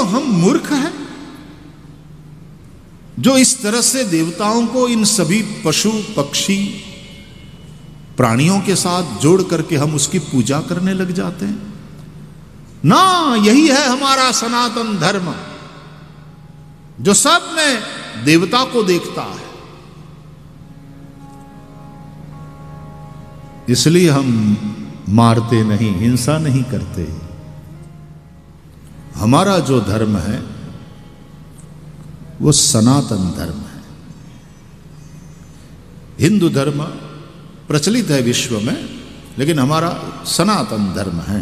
हम मूर्ख हैं जो इस तरह से देवताओं को इन सभी पशु पक्षी प्राणियों के साथ जोड़ करके हम उसकी पूजा करने लग जाते हैं। ना, यही है हमारा सनातन धर्म जो सब में देवता को देखता है। इसलिए हम मारते नहीं, हिंसा नहीं करते। हमारा जो धर्म है वो सनातन धर्म है। हिंदू धर्म प्रचलित है विश्व में, लेकिन हमारा सनातन धर्म है।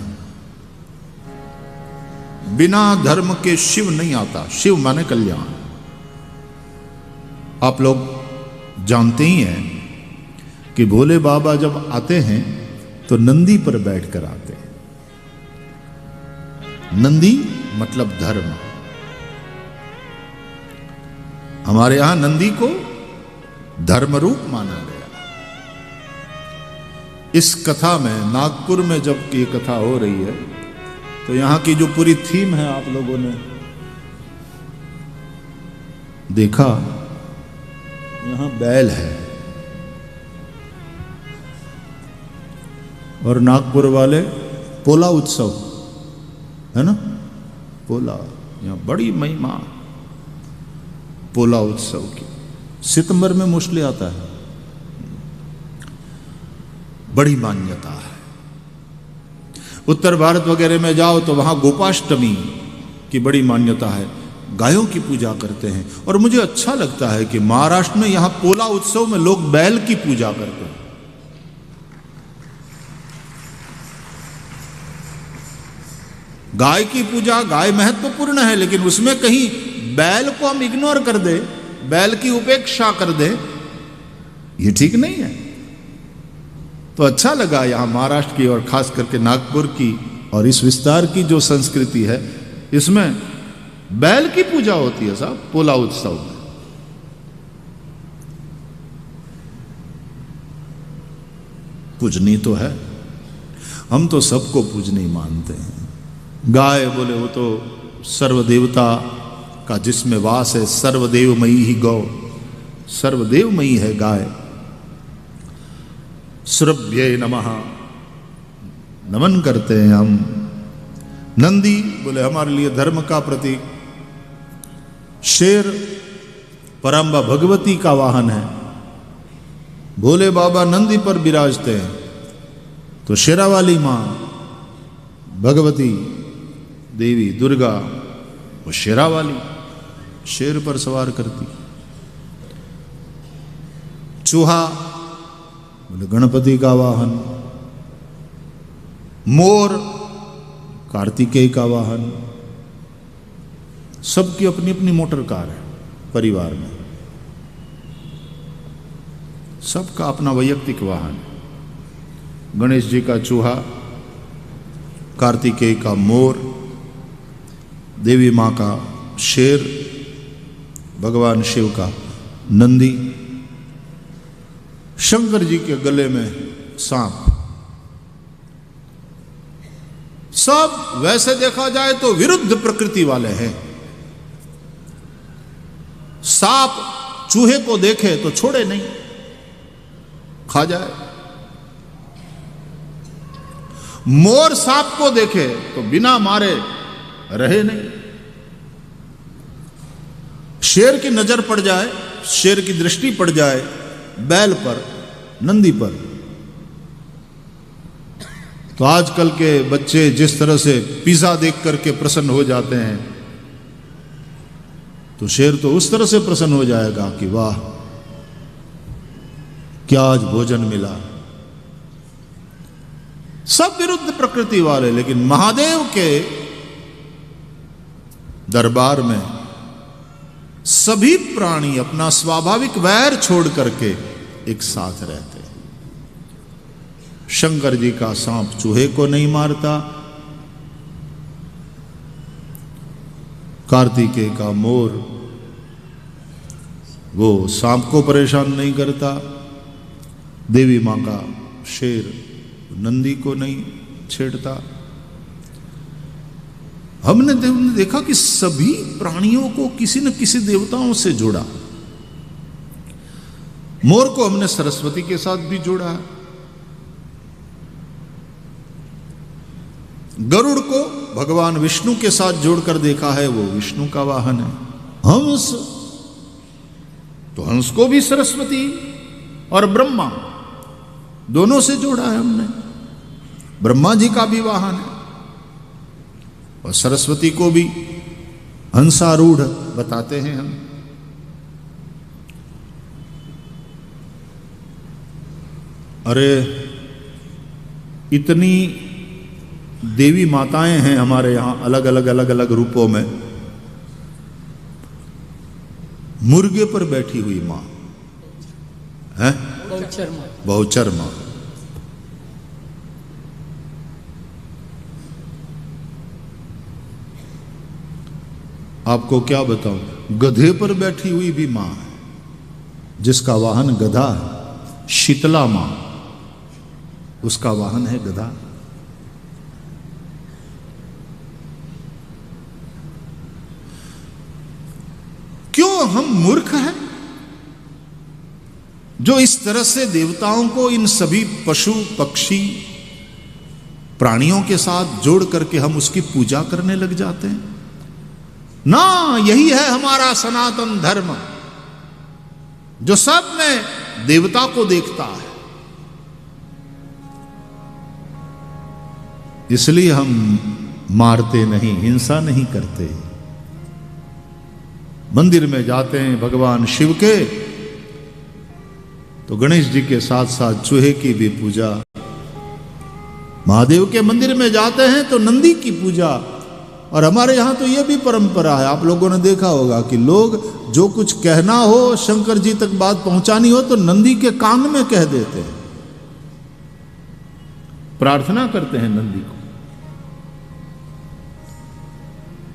बिना धर्म के शिव नहीं आता। शिव माने कल्याण। आप लोग जानते ही हैं कि भोले बाबा जब आते हैं तो नंदी पर बैठकर आते हैं। नंदी मतलब धर्म। हमारे यहां नंदी को धर्म रूप माना गया। इस कथा में, नागपुर में जब ये कथा हो रही है, तो यहां की जो पूरी थीम है आप लोगों ने देखा, यहां बैल है और नागपुर वाले पोला उत्सव है ना, पोला, यहां बड़ी महिमा पोला उत्सव की। सितंबर में मोस्टली आता है, बड़ी मान्यता है। उत्तर भारत वगैरह में जाओ तो वहां गोपाष्टमी की बड़ी मान्यता है, गायों की पूजा करते हैं। और मुझे अच्छा लगता है कि महाराष्ट्र में यहां पोला उत्सव में लोग बैल की पूजा करते हैं। गाय की पूजा, गाय महत्वपूर्ण है, लेकिन उसमें कहीं बैल को हम इग्नोर कर दे, बैल की उपेक्षा कर दे, ये ठीक नहीं है। तो अच्छा लगा यहां महाराष्ट्र की और खास करके नागपुर की और इस विस्तार की जो संस्कृति है, इसमें बैल की पूजा होती है साहब, पोला उत्सव में। पूजनी तो है, हम तो सबको पूजनी मानते हैं। गाय बोले वो तो सर्वदेवता का जिसमें वास है, सर्वदेवमयी ही गौ, सर्वदेवमयी है गाय। सुरभ्ये नमः, नमन करते हैं हम। नंदी बोले हमारे लिए धर्म का प्रतीक। शेर परम्बा भगवती का वाहन है। भोले बाबा नंदी पर विराजते हैं तो शेरावाली मां भगवती देवी दुर्गा वो शेरावाली, शेर पर सवार करती। चूहा बोले गणपति का वाहन। मोर कार्तिकेय का वाहन। सबकी अपनी अपनी मोटर कार है परिवार में, सबका अपना वैयक्तिक वाहन। गणेश जी का चूहा, कार्तिकेय का मोर, देवी मां का शेर, भगवान शिव का नंदी, शंकर जी के गले में सांप। सब वैसे देखा जाए तो विरुद्ध प्रकृति वाले हैं। सांप चूहे को देखे तो छोड़े नहीं, खा जाए। मोर सांप को देखे तो बिना मारे रहे नहीं। शेर की नजर पड़ जाए, शेर की दृष्टि पड़ जाए बैल पर, नंदी पर, तो आजकल के बच्चे जिस तरह से पिज्जा देख करके प्रसन्न हो जाते हैं, तो शेर तो उस तरह से प्रसन्न हो जाएगा कि वाह क्या आज भोजन मिला। सब विरुद्ध प्रकृति वाले, लेकिन महादेव के दरबार में सभी प्राणी अपना स्वाभाविक वैर छोड़ करके एक साथ रहते हैं। शंकर जी का सांप चूहे को नहीं मारता, कार्तिकेय का मोर वो सांप को परेशान नहीं करता, देवी मां का शेर नंदी को नहीं छेड़ता। हमने देखा कि सभी प्राणियों को किसी न किसी देवताओं से जोड़ा। मोर को हमने सरस्वती के साथ भी जोड़ा है, गरुड़ को भगवान विष्णु के साथ जोड़कर देखा है, वो विष्णु का वाहन है। हंस, तो हंस को भी सरस्वती और ब्रह्मा दोनों से जोड़ा है हमने, ब्रह्मा जी का भी वाहन है, और सरस्वती को भी हंसारूढ़ बताते हैं हम। अरे इतनी देवी माताएं हैं हमारे यहां अलग अलग रूपों में। मुर्गे पर बैठी हुई मां है बहुचर मां, आपको क्या बताऊं, गधे पर बैठी हुई भी मां है जिसका वाहन गधा है। शीतला मां, उसका वाहन है गधा। क्यों हम मूर्ख हैं जो इस तरह से देवताओं को इन सभी पशु पक्षी प्राणियों के साथ जोड़ करके हम उसकी पूजा करने लग जाते हैं ना। यही है हमारा सनातन धर्म जो सब में देवता को देखता है। इसलिए हम मारते नहीं, हिंसा नहीं करते। मंदिर में जाते हैं भगवान शिव के तो गणेश जी के साथ साथ चूहे की भी पूजा, महादेव के मंदिर में जाते हैं तो नंदी की पूजा। और हमारे यहां तो यह भी परंपरा है, आप लोगों ने देखा होगा कि लोग जो कुछ कहना हो, शंकर जी तक बात पहुंचानी हो तो नंदी के कान में कह देते हैं, प्रार्थना करते हैं नंदी को।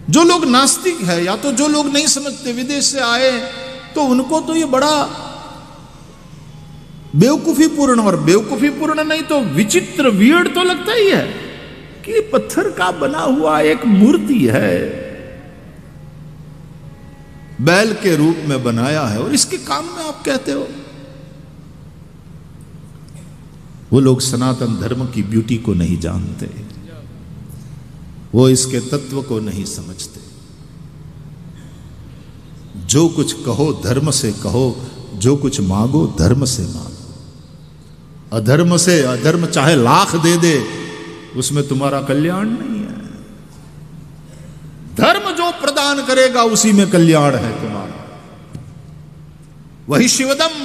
जो लोग नास्तिक है या तो जो लोग नहीं समझते, विदेश से आए, तो उनको तो ये बड़ा बेवकूफी पूर्ण, और बेवकूफी पूर्ण नहीं तो विचित्र, वियर्ड तो लगता ही है कि पत्थर का बना हुआ एक मूर्ति है, बैल के रूप में बनाया है, और इसके काम में आप कहते हो। वो लोग सनातन धर्म की ब्यूटी को नहीं जानते, वो इसके तत्व को नहीं समझते। जो कुछ कहो धर्म से कहो, जो कुछ मांगो धर्म से मांगो। अधर्म से, अधर्म चाहे लाख दे दे, उसमें तुम्हारा कल्याण नहीं है। धर्म जो प्रदान करेगा उसी में कल्याण है तुम्हारा। वही शिवदम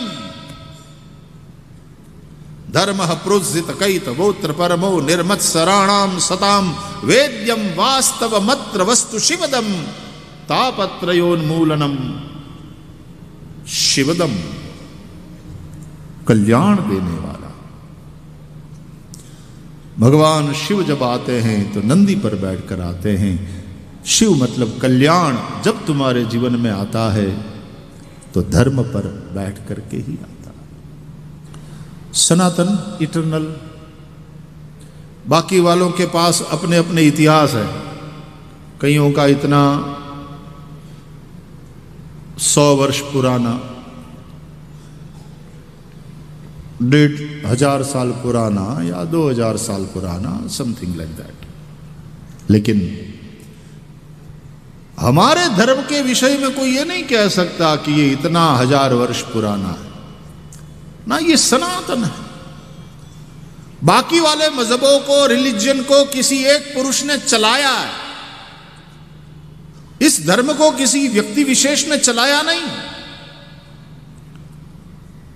धर्म प्रोजित कैत वोत्र परमो निर्मत्सराणाम सताम वेद्यम वास्तव मत्र वस्तु शिवदम तापत्रयोन्मूलनम। शिवदम कल्याण देने वाला। भगवान शिव जब आते हैं तो नंदी पर बैठकर आते हैं। शिव मतलब कल्याण जब तुम्हारे जीवन में आता है तो धर्म पर बैठ करके ही आता है। सनातन इटरनल, बाकी वालों के पास अपने अपने इतिहास है। कईयों का इतना 100 वर्ष पुराना, 1,500 साल पुराना या 2,000 साल पुराना, समथिंग लाइक दैट। लेकिन हमारे धर्म के विषय में कोई ये नहीं कह सकता कि ये इतना 1000 वर्ष पुराना है ना, ये सनातन है। बाकी वाले मजहबों को, रिलीजन को किसी एक पुरुष ने चलाया है, इस धर्म को किसी व्यक्ति विशेष ने चलाया नहीं।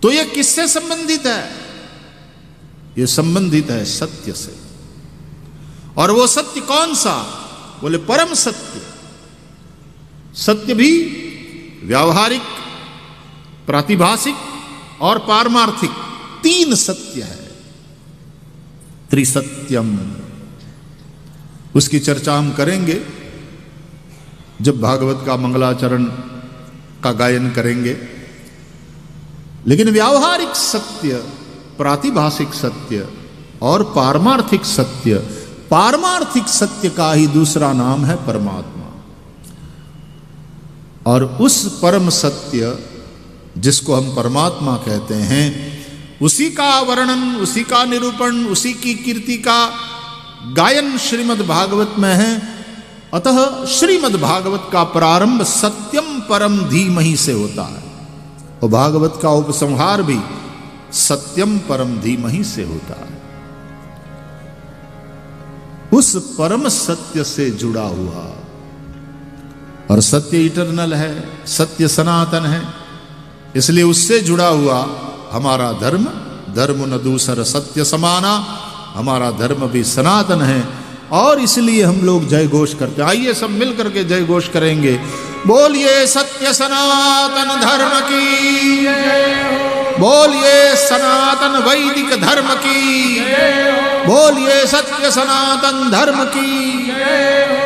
तो यह किससे संबंधित है? यह संबंधित है सत्य से। और वो सत्य कौन सा? बोले परम सत्य। सत्य भी व्यावहारिक, प्रातिभासिक और पारमार्थिक, 3 सत्य है। त्रिसत्यम, उसकी चर्चा हम करेंगे जब भागवत का मंगलाचरण का गायन करेंगे। लेकिन व्यावहारिक सत्य, प्रातिभासिक सत्य और पारमार्थिक सत्य, पारमार्थिक सत्य का ही दूसरा नाम है परमात्मा। और उस परम सत्य जिसको हम परमात्मा कहते हैं, उसी का वर्णन, उसी का निरूपण, उसी की कीर्ति का गायन श्रीमद् भागवत में है। अतः श्रीमद् भागवत का प्रारंभ सत्यम परम धीमहि से होता है और भागवत का उपसंहार भी सत्यम परम धीमहि से होता है। उस परम सत्य से जुड़ा हुआ, और सत्य इटरनल है, सत्य सनातन है, इसलिए उससे जुड़ा हुआ हमारा धर्म, धर्म न दूसर सत्य समाना, हमारा धर्म भी सनातन है। और इसलिए हम लोग जय घोष करते हैं। आइए सब मिल करके जय घोष करेंगे। बोलिए सत्य सनातन धर्म की, बोलिए सनातन वैदिक धर्म की, बोलिए सत्य सनातन धर्म की।